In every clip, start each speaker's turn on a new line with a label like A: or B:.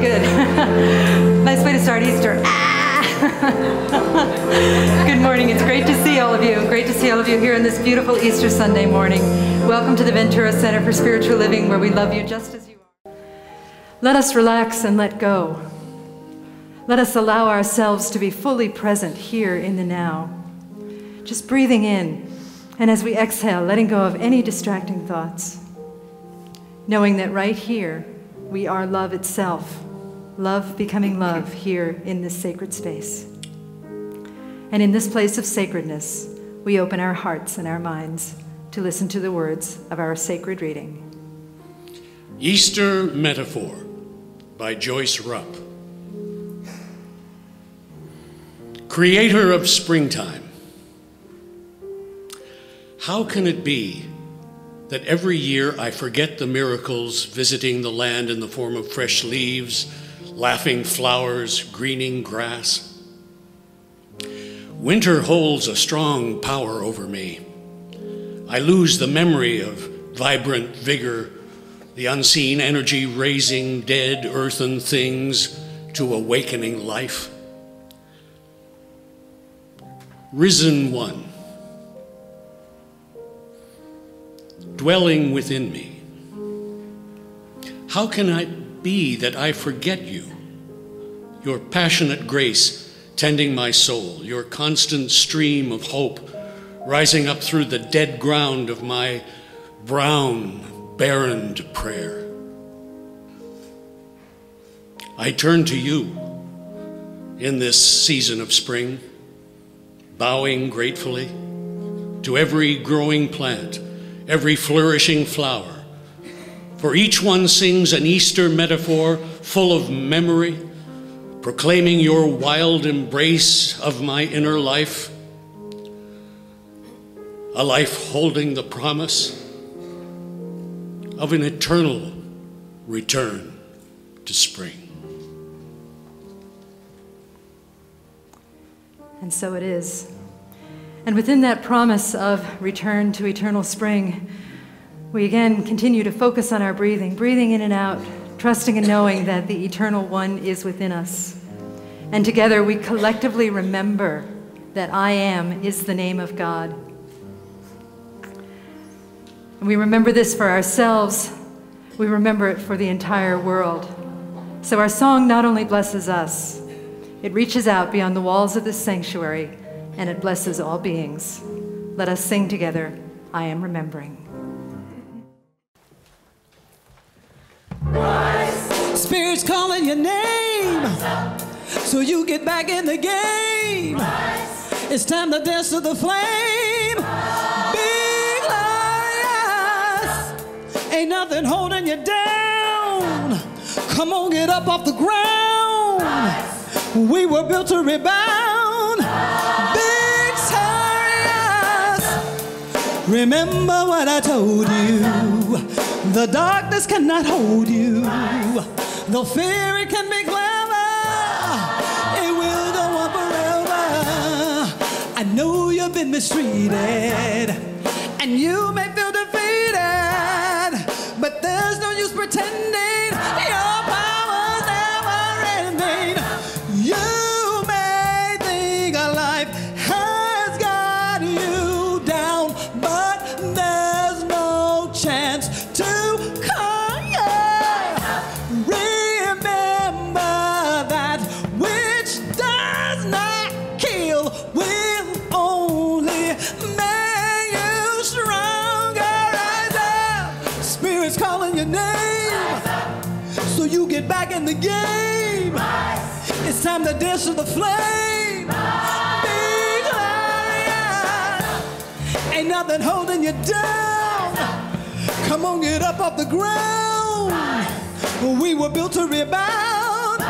A: good. Nice way to start Easter. Good morning. It's great to see all of you. Great to see all of you here on this beautiful Easter Sunday morning. Welcome to the Ventura Center for Spiritual Living, where we love you just as you are. Let us relax and let go. Let us allow ourselves to be fully present here in the now. Just breathing in, and as we exhale, letting go of any distracting thoughts. Knowing that right here, we are love itself. Love becoming love here in this sacred space. And in this place of sacredness, we open our hearts and our minds to listen to the words of our sacred reading.
B: Easter Metaphor by Joyce Rupp. Creator of springtime, how can it be that every year I forget the miracles visiting the land in the form of fresh leaves, laughing flowers, greening grass? Winter holds a strong power over me. I lose the memory of vibrant vigor, the unseen energy raising dead earthen things to awakening life. Risen One, dwelling within me, how can it be that I forget you? Your passionate grace tending my soul, your constant stream of hope rising up through the dead ground of my brown, barren prayer. I turn to you in this season of spring, bowing gratefully to every growing plant, every flourishing flower, for each one sings an Easter metaphor full of memory, proclaiming your wild embrace of my inner life, a life holding the promise of an eternal return to spring.
A: And so it is. And within that promise of return to eternal spring, we again continue to focus on our breathing, breathing in and out, trusting and knowing that the Eternal One is within us. And together we collectively remember that I am is the name of God. And we remember this for ourselves, we remember it for the entire world. So our song not only blesses us, it reaches out beyond the walls of this sanctuary, and it blesses all beings. Let us sing together, I Am Remembering.
C: Spirit's calling your name, so you get back in the game. It's time to dance to the flame. Be glorious, ain't nothing holding you down. Come on, get up off the ground. We were built to rebound. Victorious, remember what I told you. The darkness cannot hold you. Though fear it can be clever, it will go on forever. I know you've been mistreated, and you may feel defeated, but there's no use pretending your power's never ending. You may think life has got you down, but there's no chance to get back in the game. It's time to dance to the flame. Be glorious, ain't nothing holding you down. Come on, get up off the ground. We were built to rebound.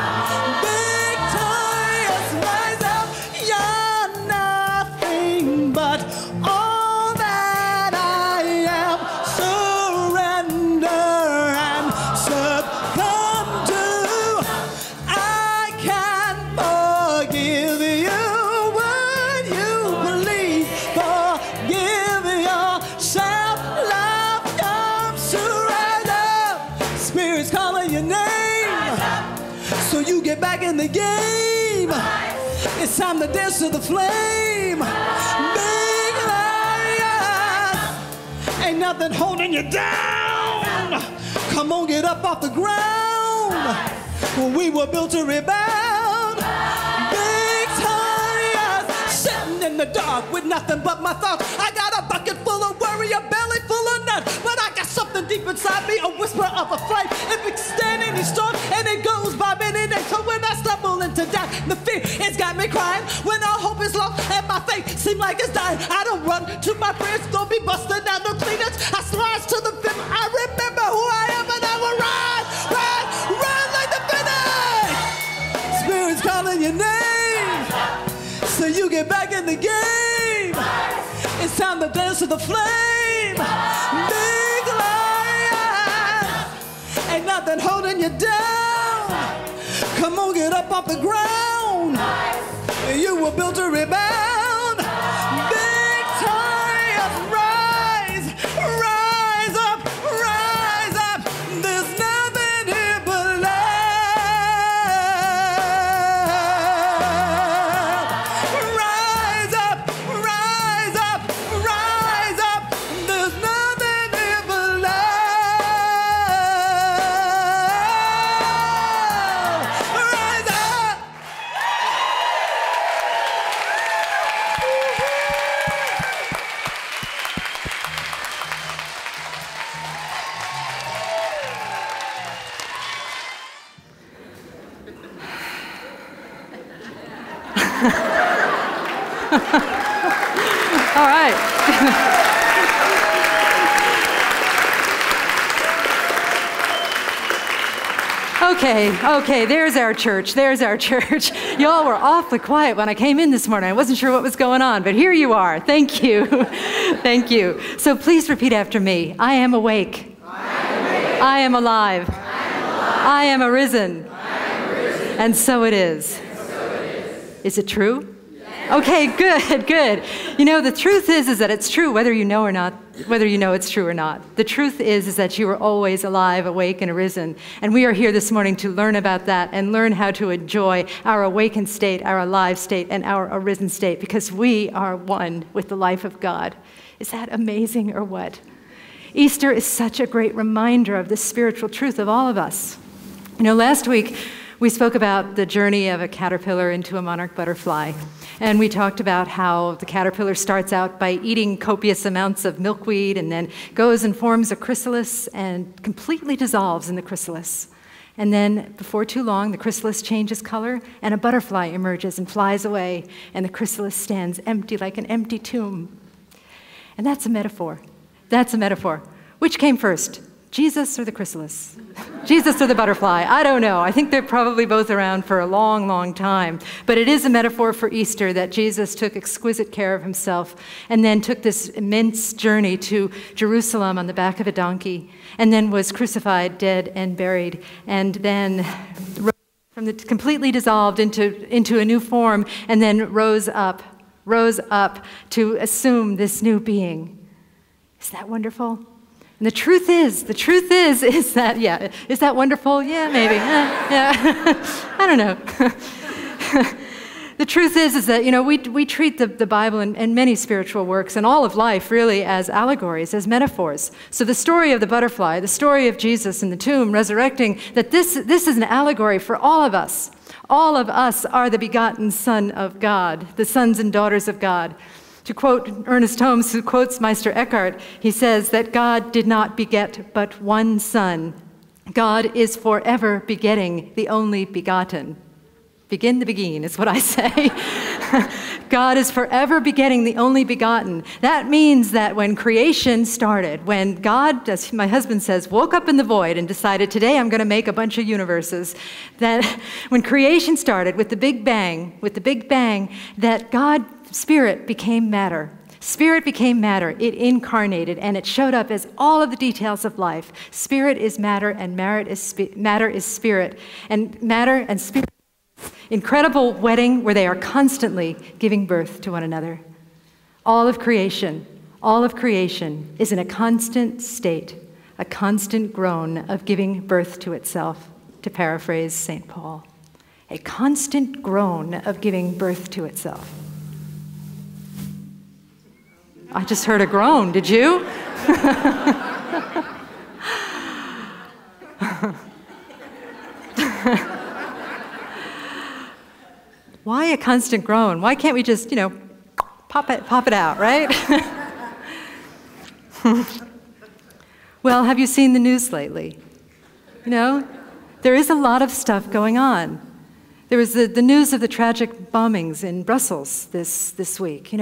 C: Victorious, rise up. You're nothing but all that I am. Surrender and succumb to. I can forgive you. Would you please forgive yourself? Love comes to rise up. Spirit's calling your name. So you get back in the game. It's time to dance to the flame. Big lion, ain't nothing holding you down. Come on, get up off the ground. We were built to rebound. Victorious, sitting in the dark with nothing but my thoughts. I got a bucket full of worry, a belly full of nuts, but I got something deep inside me, a whisper of a flame. If it's standing, it's strong, and it goes by minute. And so when I stumble into doubt, the fear, it's got me crying. When all hope is lost and my faith seems like it's dying, I don't run to my friends, don't be busting out no cleaners. I slide to the film, I remember who I am, and I will ride, ride, ride like the finish. Spirit's calling your name, so you get back in the game. It's time to dance to the flame. Big lion, ain't nothing holding you down. Come on, get up off the ground. You were built to rebound. Victorious, rise, rise up, rise up. There's nothing here but love. Rise up, rise up, rise up. There's nothing here but love. Rise up.
A: All right. Okay, there's our church, there's our church. Y'all were awfully quiet when I came in this morning. I wasn't sure what was going on, but here you are. Thank you. Thank you. So please repeat after me. I am awake. I am alive. I am arisen. And so it is. Is it true? Okay, good, good. You know, the truth is that it's true whether you know or not, whether you know it's true or not. The truth is that you are always alive, awake, and arisen. And we are here this morning to learn about that and learn how to enjoy our awakened state, our alive state, and our arisen state, because we are one with the life of God. Is that amazing or what? Easter is such a great reminder of the spiritual truth of all of us. You know, last week, we spoke about the journey of a caterpillar into a monarch butterfly. And we talked about how the caterpillar starts out by eating copious amounts of milkweed and then goes and forms a chrysalis and completely dissolves in the chrysalis. And then before too long, the chrysalis changes color and a butterfly emerges and flies away, and the chrysalis stands empty like an empty tomb. And that's a metaphor. That's a metaphor. Which came first? Jesus or the chrysalis? Jesus or the butterfly? I don't know. I think they're probably both around for a long, long time. But it is a metaphor for Easter that Jesus took exquisite care of himself and then took this immense journey to Jerusalem on the back of a donkey and then was crucified, dead, and buried, and then rose completely dissolved into a new form and then rose up to assume this new being. Is that wonderful? And the truth is that, yeah, is that wonderful? Yeah, maybe. Yeah. I don't know. The truth is that, you know, we treat the Bible and many spiritual works and all of life really as allegories, as metaphors. So the story of the butterfly, the story of Jesus in the tomb resurrecting, that this is an allegory for all of us. All of us are the begotten Son of God, the sons and daughters of God. To quote Ernest Holmes, who quotes Meister Eckhart, he says that God did not beget but one Son. God is forever begetting the only begotten. Begin the begin is what I say. God is forever begetting the only begotten. That means that when creation started, when God, as my husband says, woke up in the void and decided, today I'm going to make a bunch of universes, that when creation started with the Big Bang, that God, Spirit became matter. Spirit became matter. It incarnated, and it showed up as all of the details of life. Spirit is matter, and matter is spirit. And matter and spirit, incredible wedding where they are constantly giving birth to one another. All of creation is in a constant state, a constant groan of giving birth to itself, to paraphrase St. Paul. a constant groan of giving birth to itself. I just heard a groan, did you? Why a constant groan? Why can't we just, pop it out, right? Well, have you seen the news lately? There is a lot of stuff going on. There was the news of the tragic bombings in Brussels this week.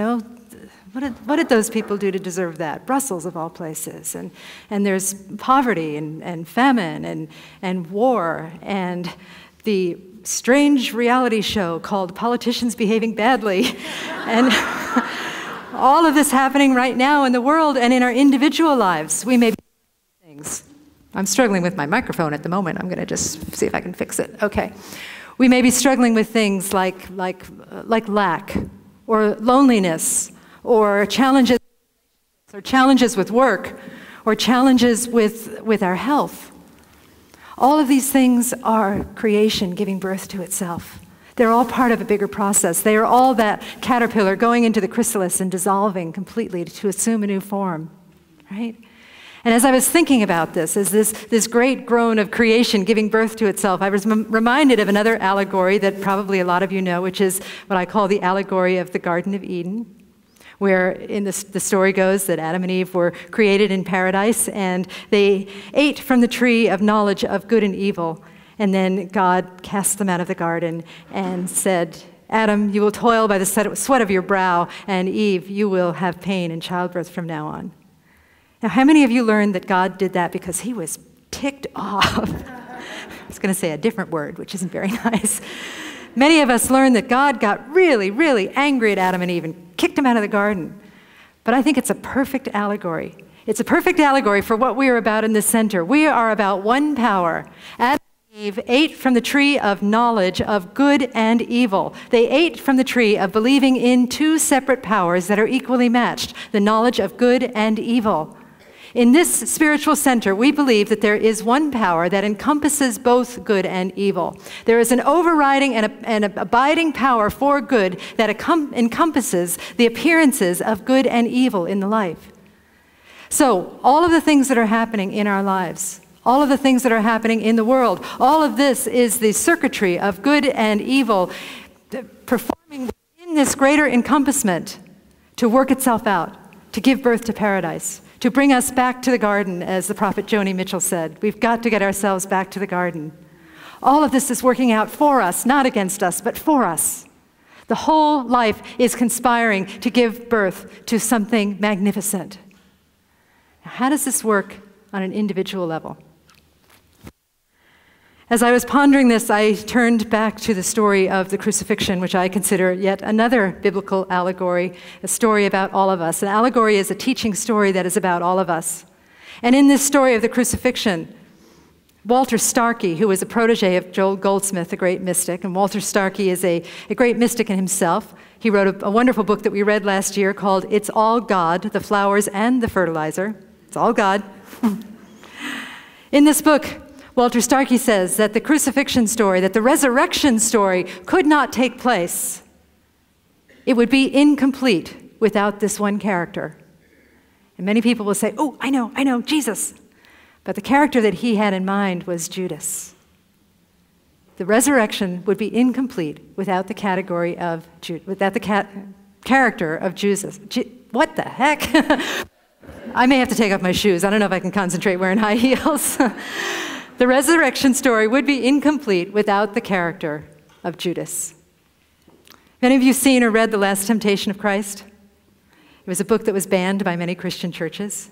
A: What did those people do to deserve that? Brussels, of all places. And there's poverty and famine and war and the strange reality show called Politicians Behaving Badly. And all of this happening right now in the world and in our individual lives. We may be things. I'm struggling with my microphone at the moment. I'm going to just see if I can fix it. Okay. We may be struggling with things like lack or loneliness or challenges with work or challenges with our health. All of these things are creation giving birth to itself. They're all part of a bigger process. They are all that caterpillar going into the chrysalis and dissolving completely to assume a new form, right? And as I was thinking about this, as this great groan of creation giving birth to itself, I was reminded of another allegory that probably a lot of you know, which is what I call the allegory of the Garden of Eden, where the story goes that Adam and Eve were created in paradise, and they ate from the tree of knowledge of good and evil. And then God cast them out of the garden and said, Adam, you will toil by the sweat of your brow, and Eve, you will have pain in childbirth from now on. Now, how many of you learned that God did that because he was ticked off? I was going to say a different word, which isn't very nice. Many of us learned that God got really, really angry at Adam and Eve and kicked them out of the garden. But I think it's a perfect allegory. It's a perfect allegory for what we are about in the center. We are about one power. Adam and Eve ate from the tree of knowledge of good and evil. They ate from the tree of believing in two separate powers that are equally matched, the knowledge of good and evil. In this spiritual center, we believe that there is one power that encompasses both good and evil. There is an overriding and abiding power for good that encompasses the appearances of good and evil in the life. So, all of the things that are happening in our lives, all of the things that are happening in the world, all of this is the circuitry of good and evil performing in this greater encompassment to work itself out, to give birth to paradise, to bring us back to the garden, as the prophet Joni Mitchell said. We've got to get ourselves back to the garden. All of this is working out for us, not against us, but for us. The whole life is conspiring to give birth to something magnificent. Now, how does this work on an individual level? As I was pondering this, I turned back to the story of the crucifixion, which I consider yet another biblical allegory, a story about all of us. An allegory is a teaching story that is about all of us. And in this story of the crucifixion, Walter Starkey, who was a protege of Joel Goldsmith, a great mystic, and Walter Starkey is a great mystic in himself. He wrote a wonderful book that we read last year called It's All God, the Flowers and the Fertilizer. It's all God. In this book, Walter Starkey says that the crucifixion story, that the resurrection story could not take place. It would be incomplete without this one character. And many people will say, oh, I know, Jesus. But the character that he had in mind was Judas. The resurrection would be incomplete without the category of without the character of Jesus. What the heck? I may have to take off my shoes. I don't know if I can concentrate wearing high heels. The resurrection story would be incomplete without the character of Judas. Many of you seen or read The Last Temptation of Christ? It was a book that was banned by many Christian churches,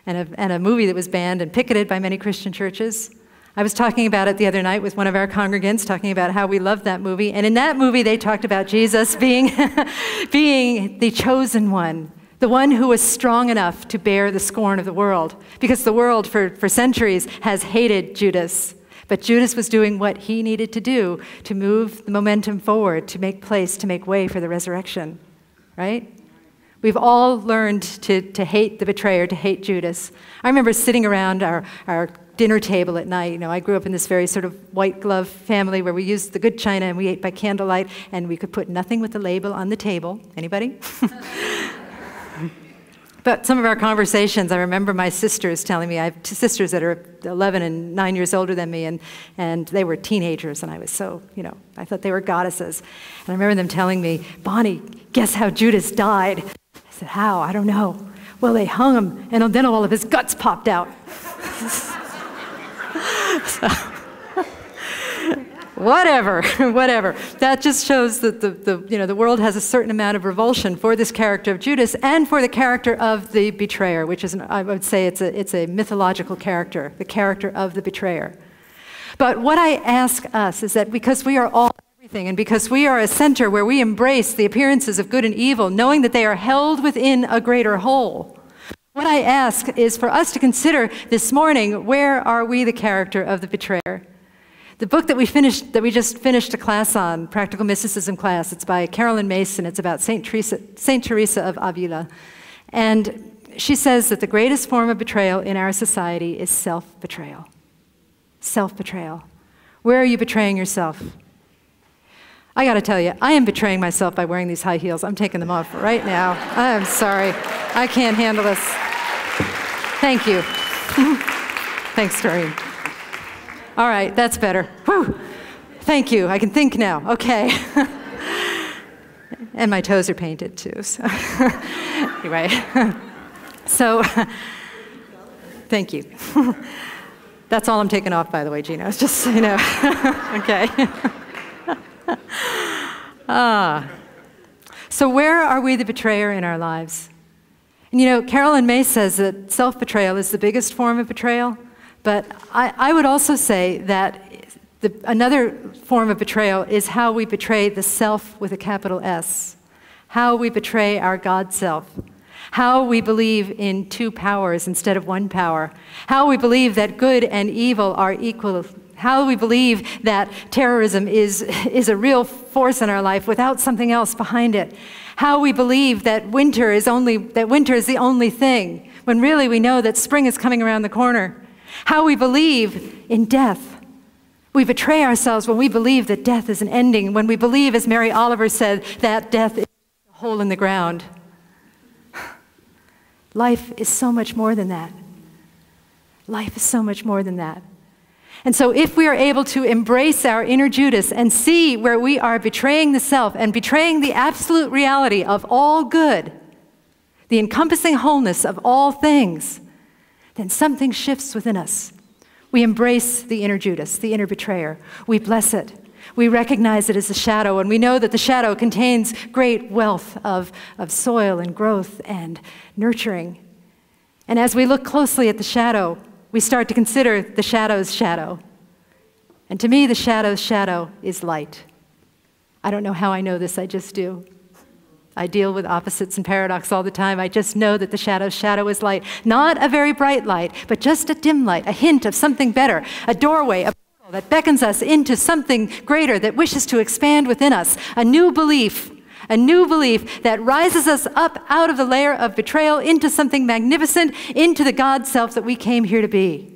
A: and a movie that was banned and picketed by many Christian churches. I was talking about it the other night with one of our congregants, talking about how we loved that movie. And in that movie, they talked about Jesus being the chosen one, the one who was strong enough to bear the scorn of the world, because the world for centuries has hated Judas. But Judas was doing what he needed to do to move the momentum forward, to make place, to make way for the resurrection, right? We've all learned to hate the betrayer, to hate Judas. I remember sitting around our dinner table at night. You know, I grew up in this very sort of white glove family where we used the good china and we ate by candlelight, and we could put nothing with the label on the table. Anybody? But some of our conversations, I remember my sisters telling me, I have two sisters that are 11 and 9 years older than me, and they were teenagers, and I was so, you know, I thought they were goddesses. And I remember them telling me, Bonnie, guess how Judas died? I said, how? I don't know. Well, they hung him, and then all of his guts popped out. Whatever. That just shows that the world has a certain amount of revulsion for this character of Judas and for the character of the betrayer, which is, I would say, it's a mythological character, the character of the betrayer. But what I ask us is that because we are all everything, and because we are a center where we embrace the appearances of good and evil, knowing that they are held within a greater whole, what I ask is for us to consider this morning, where are we the character of the betrayer? The book that we just finished a class on, Practical Mysticism class, it's by Carolyn Mason. It's about Saint Teresa of Avila. And she says that the greatest form of betrayal in our society is self-betrayal. Self-betrayal. Where are you betraying yourself? I got to tell you, I am betraying myself by wearing these high heels. I'm taking them off right now. I'm sorry. I can't handle this. Thank you. Thanks, Doreen. All right, that's better. Whew. Thank you. I can think now. Okay. And my toes are painted too. So anyway, so thank you. That's all I'm taking off, by the way, Gina. It's just so you know. Okay. So where are we the betrayer in our lives? And you know, Carolyn May says that self-betrayal is the biggest form of betrayal. But I would also say that another form of betrayal is how we betray the self with a capital S, how we betray our God self, how we believe in two powers instead of one power, how we believe that good and evil are equal, how we believe that terrorism is a real force in our life without something else behind it, how we believe that winter is the only thing, when really we know that spring is coming around the corner. How we believe in death. We betray ourselves when we believe that death is an ending, when we believe, as Mary Oliver said, that death is a hole in the ground. Life is so much more than that. Life is so much more than that. And so if we are able to embrace our inner Judas and see where we are betraying the self and betraying the absolute reality of all good, the encompassing wholeness of all things, then something shifts within us. We embrace the inner Judas, the inner betrayer. We bless it. We recognize it as a shadow, and we know that the shadow contains great wealth of soil and growth and nurturing. And as we look closely at the shadow, we start to consider the shadow's shadow. And to me, the shadow's shadow is light. I don't know how I know this, I just do. I deal with opposites and paradox all the time. I just know that the shadow's shadow is light. Not a very bright light, but just a dim light, a hint of something better, a doorway, a portal that beckons us into something greater that wishes to expand within us, a new belief that rises us up out of the layer of betrayal into something magnificent, into the God self that we came here to be.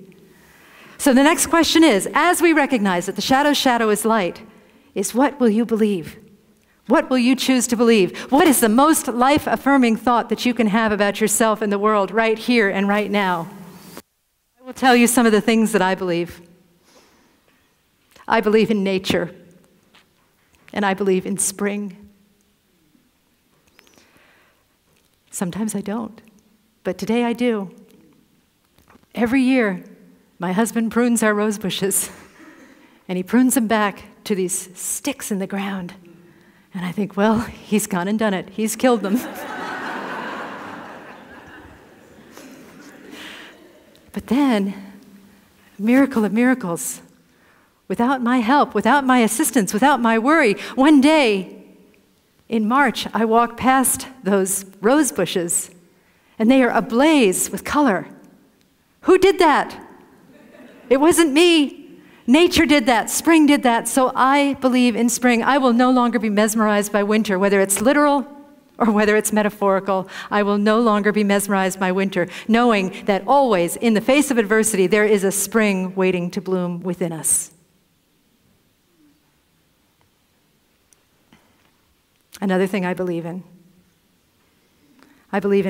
A: So the next question is, as we recognize that the shadow's shadow is light, is what will you believe? What will you choose to believe? What is the most life-affirming thought that you can have about yourself and the world right here and right now? I will tell you some of the things that I believe. I believe in nature, and I believe in spring. Sometimes I don't, but today I do. Every year, my husband prunes our rose bushes, and he prunes them back to these sticks in the ground. And I think, well, he's gone and done it. He's killed them. But then, miracle of miracles, without my help, without my assistance, without my worry, one day in March, I walked past those rose bushes, and they are ablaze with color. Who did that? It wasn't me. Nature did that. Spring did that. So I believe in spring. I will no longer be mesmerized by winter, whether it's literal or whether it's metaphorical, I will no longer be mesmerized by winter, knowing that always, in the face of adversity, there is a spring waiting to bloom within us. Another thing I believe in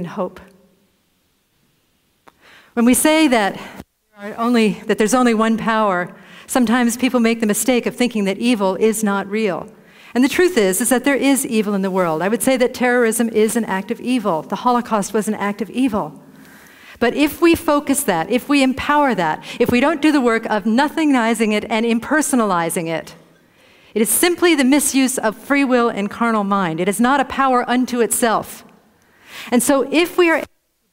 A: hope. When we say that there's only one power, sometimes people make the mistake of thinking that evil is not real. And the truth is that there is evil in the world. I would say that terrorism is an act of evil. The Holocaust was an act of evil. But if we focus that, if we empower that, if we don't do the work of nothingizing it and impersonalizing it, it is simply the misuse of free will and carnal mind. It is not a power unto itself. And so if we are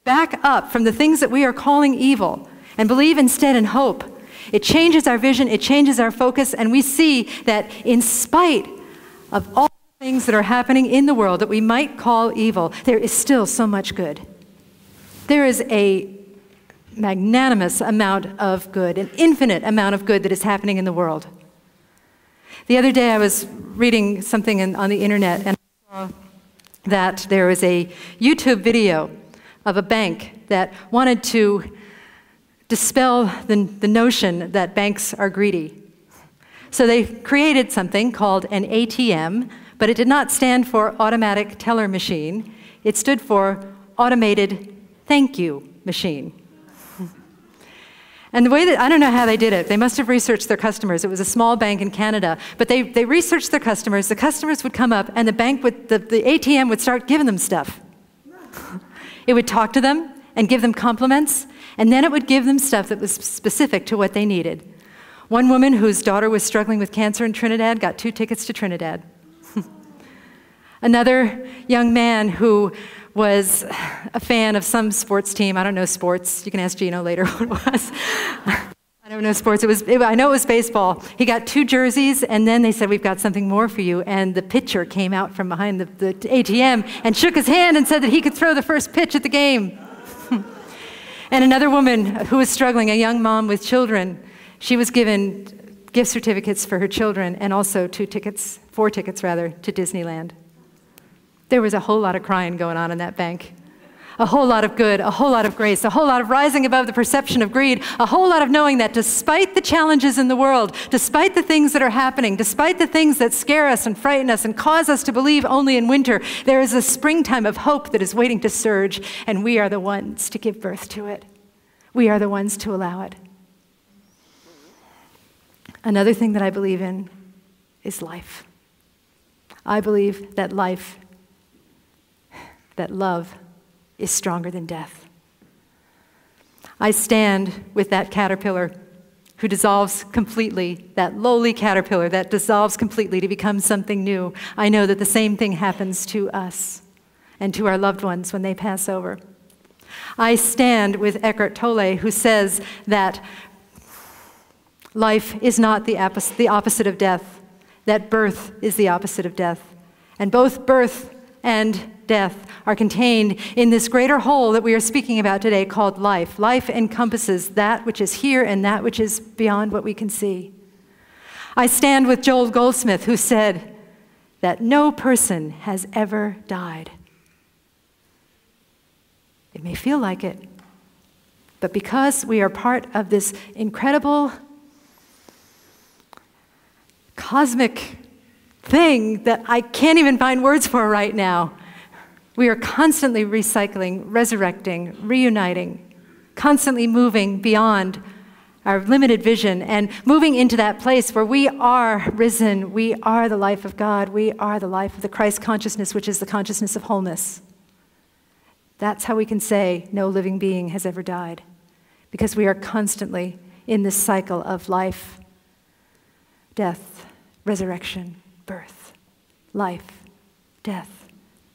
A: back up from the things that we are calling evil and believe instead in hope, it changes our vision, it changes our focus, and we see that in spite of all the things that are happening in the world that we might call evil, there is still so much good. There is a magnanimous amount of good, an infinite amount of good that is happening in the world. The other day I was reading something on the internet, and I saw that there was a YouTube video of a bank that wanted to dispel the notion that banks are greedy. So they created something called an ATM, but it did not stand for automatic teller machine. It stood for automated thank you machine. And the way that, I don't know how they did it. They must have researched their customers. It was a small bank in Canada, but they researched their customers. The customers would come up and the ATM would start giving them stuff. It would talk to them and give them compliments, and then it would give them stuff that was specific to what they needed. One woman whose daughter was struggling with cancer in Trinidad got 2 tickets to Trinidad. Another young man who was a fan of some sports team. I don't know sports. You can ask Gino later what it was. I don't know sports. I know it was baseball. He got 2 jerseys, and then they said, we've got something more for you. And the pitcher came out from behind the ATM and shook his hand and said that he could throw the first pitch at the game. And another woman who was struggling, a young mom with children, she was given gift certificates for her children and also 4 tickets to Disneyland. There was a whole lot of crying going on in that bank. A whole lot of good, a whole lot of grace, a whole lot of rising above the perception of greed, a whole lot of knowing that despite the challenges in the world, despite the things that are happening, despite the things that scare us and frighten us and cause us to believe only in winter, there is a springtime of hope that is waiting to surge, and we are the ones to give birth to it. We are the ones to allow it. Another thing that I believe in is life. I believe that life, that love, is stronger than death. I stand with that caterpillar who dissolves completely, that lowly caterpillar that dissolves completely to become something new. I know that the same thing happens to us and to our loved ones when they pass over. I stand with Eckhart Tolle, who says that life is not the opposite of death, that birth is the opposite of death. And both birth and death are contained in this greater whole that we are speaking about today called life. Life encompasses that which is here and that which is beyond what we can see. I stand with Joel Goldsmith, who said that no person has ever died. It may feel like it, but because we are part of this incredible cosmic thing that I can't even find words for right now, we are constantly recycling, resurrecting, reuniting, constantly moving beyond our limited vision and moving into that place where we are risen, we are the life of God, we are the life of the Christ consciousness, which is the consciousness of wholeness. That's how we can say no living being has ever died, because we are constantly in this cycle of life, death, resurrection, birth, life, death,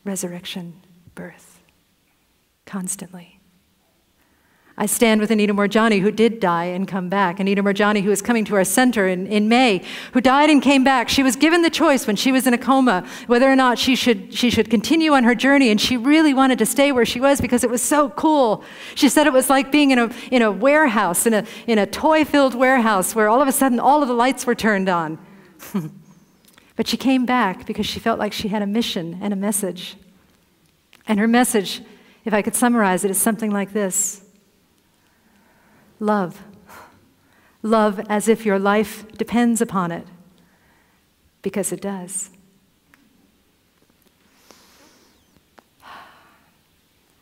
A: resurrection, birth, constantly. I stand with Anita Moorjani, who did die and come back. Anita Moorjani, who is coming to our center in May, who died and came back. She was given the choice when she was in a coma whether or not she should continue on her journey, and she really wanted to stay where she was because it was so cool. She said it was like being in a warehouse, in a toy-filled warehouse where all of a sudden all of the lights were turned on. But she came back because she felt like she had a mission and a message. And her message, if I could summarize it, is something like this. Love. Love as if your life depends upon it, because it does.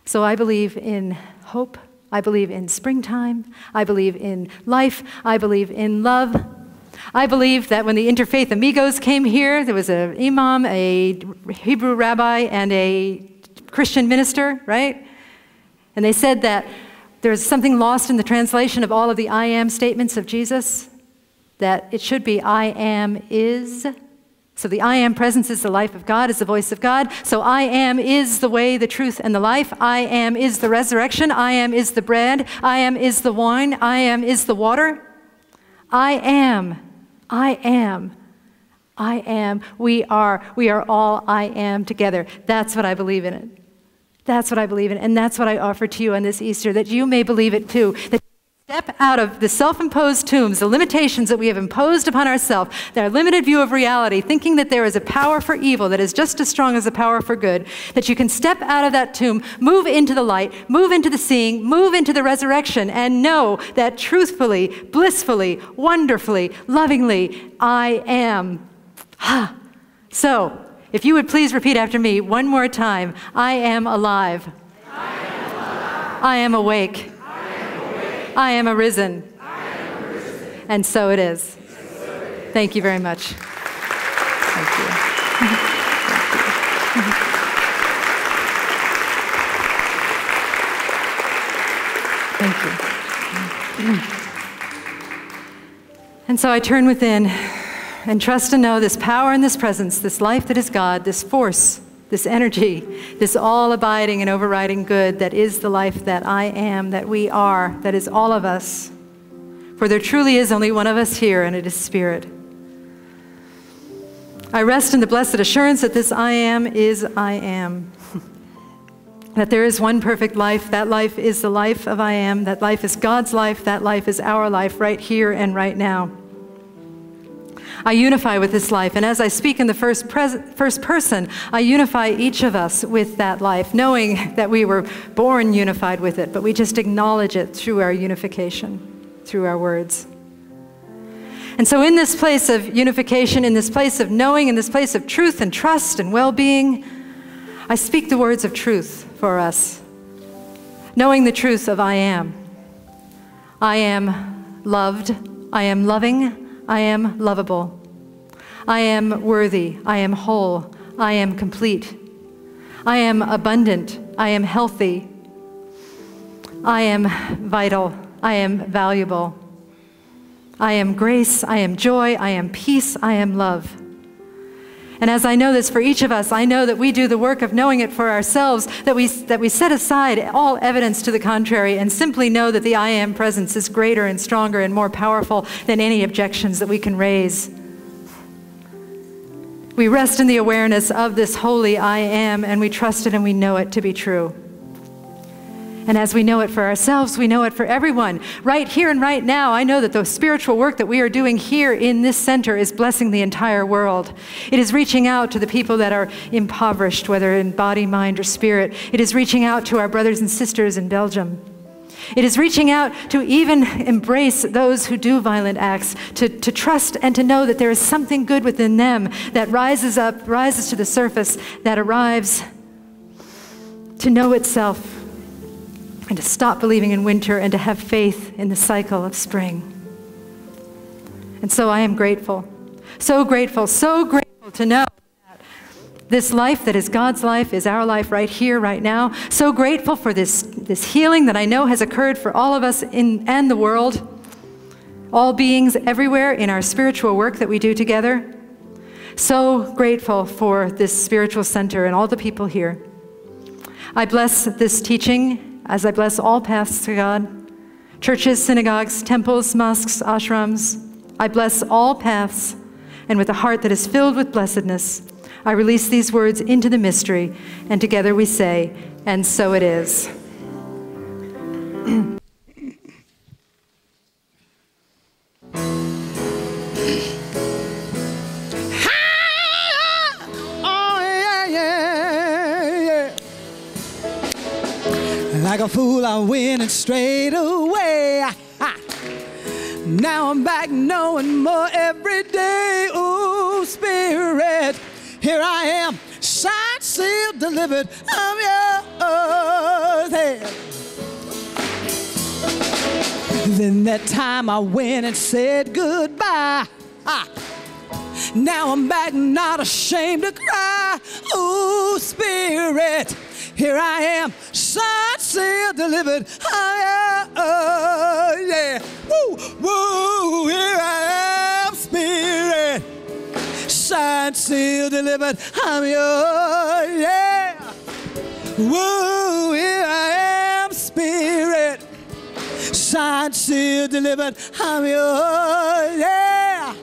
A: So I believe in hope. I believe in springtime. I believe in life. I believe in love. I believe that when the interfaith amigos came here, there was an imam, a Hebrew rabbi, and a Christian minister, right? And they said that there's something lost in the translation of all of the I am statements of Jesus, that it should be I am is. So the I am presence is the life of God, is the voice of God. So I am is the way, the truth, and the life. I am is the resurrection. I am is the bread. I am is the wine. I am is the water. I am. I am. I am. We are all I am together. That's what I believe in it. That's what I believe in. And that's what I offer to you on this Easter, that you may believe it too. That step out of the self-imposed tombs, the limitations that we have imposed upon ourselves, our limited view of reality, thinking that there is a power for evil that is just as strong as a power for good, that you can step out of that tomb, move into the light, move into the seeing, move into the resurrection, and know that truthfully, blissfully, wonderfully, lovingly, I am. So, if you would please repeat after me one more time, I am alive.
D: I am alive.
A: I am awake. I am arisen. And so it is. Thank you very much. Thank you. Thank you. And so I turn within and trust and know this power and this presence, this life that is God, this force, this energy, this all-abiding and overriding good that is the life that I am, that we are, that is all of us. For there truly is only one of us here, and it is Spirit. I rest in the blessed assurance that this I am is I am. That there is one perfect life. That life is the life of I am. That life is God's life. That life is our life right here and right now. I unify with this life, and as I speak in the first person, I unify each of us with that life, knowing that we were born unified with it, but we just acknowledge it through our unification, through our words. And so in this place of unification, in this place of knowing, in this place of truth and trust and well-being, I speak the words of truth for us, knowing the truth of I am. I am loved, I am loving, I am lovable. I am worthy. I am whole. I am complete. I am abundant. I am healthy. I am vital. I am valuable. I am grace. I am joy. I am peace. I am love. And as I know this for each of us, I know that we do the work of knowing it for ourselves, that we set aside all evidence to the contrary and simply know that the I am presence is greater and stronger and more powerful than any objections that we can raise. We rest in the awareness of this holy I am, and we trust it and we know it to be true. And as we know it for ourselves, we know it for everyone. Right here and right now, I know that the spiritual work that we are doing here in this center is blessing the entire world. It is reaching out to the people that are impoverished, whether in body, mind, or spirit. It is reaching out to our brothers and sisters in Belgium. It is reaching out to even embrace those who do violent acts, to trust and to know that there is something good within them that rises up, rises to the surface, that arrives to know itself, and to stop believing in winter and to have faith in the cycle of spring. And so I am grateful so grateful to know that this life that is God's life is our life right here, right now. So grateful for this healing that I know has occurred for all of us and the world, all beings everywhere in our spiritual work that we do together. So grateful for this spiritual center and all the people here. I bless this teaching as I bless all paths to God, churches, synagogues, temples, mosques, ashrams. I bless all paths, and with a heart that is filled with blessedness, I release these words into the mystery, and together we say, and so it is.
C: Like a fool, I went and strayed away. Now I'm back knowing more every day. Ooh, Spirit, here I am, signed, sealed, delivered. I'm yours. Hey. Then that time I went and said goodbye. Now I'm back, not ashamed to cry. Ooh, Spirit, here I am, signed, sealed, delivered. Oh, yeah. Woo, woo, here I am, Spirit, signed, sealed, delivered. I'm yours, yeah. Woo, here I am, Spirit, signed, sealed, delivered. I'm yours, yeah.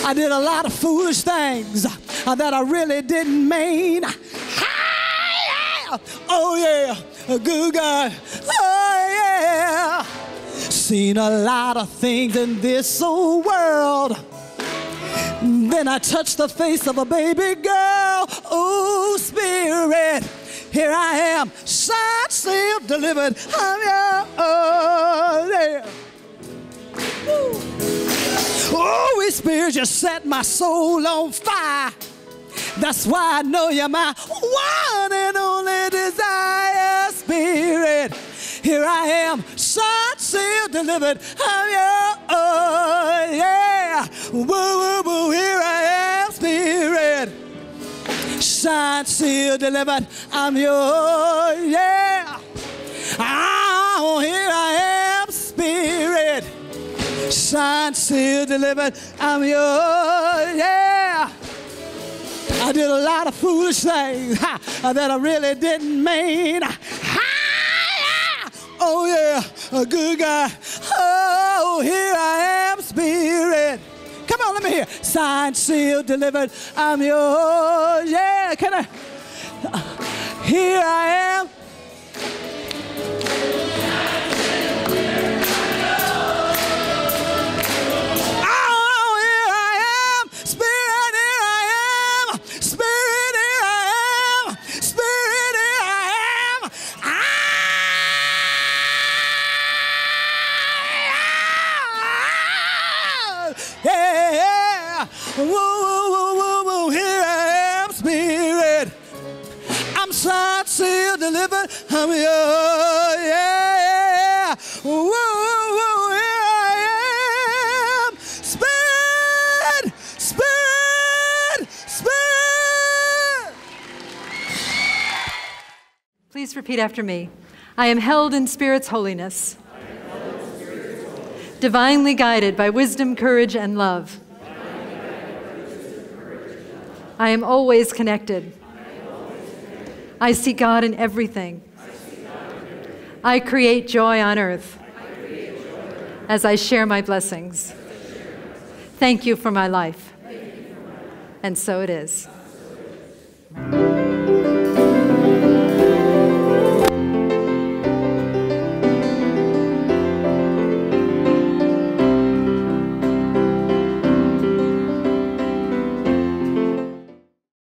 C: I did a lot of foolish things that I really didn't mean. Oh yeah, a good God. Oh yeah. Seen a lot of things in this old world. Then I touched the face of a baby girl. Oh, Spirit, here I am, signed, sealed, delivered. I'm yours. Oh yeah. Woo. Holy Spirit, you set my soul on fire. That's why I know you're my one and only desire. Spirit, here I am, signed, sealed, delivered. I'm yours, yeah. Woo, woo, woo, here I am, Spirit, signed, sealed, delivered. I'm yours, yeah. Oh, here I am, Spirit, signed, sealed, delivered. I'm yours, yeah. I did a lot of foolish things that I really didn't mean. Oh yeah, a good guy. Oh, here I am, Spirit. Come on, let me hear. Signed, sealed, delivered. I'm yours, yeah. Can I? Here I am. Woo, woo, woo, woo, woo, here I am, Spirit. I'm signed, sealed, delivered. I'm yours, yeah. Woo, woo, woo, here I am, Spirit, Spirit, Spirit.
A: Please repeat after me. I am held in Spirit's holiness, divinely guided by wisdom, courage, and love. I am always connected. I see God in everything. I create joy on earth as I share my blessings. Thank you for my life. And so it is.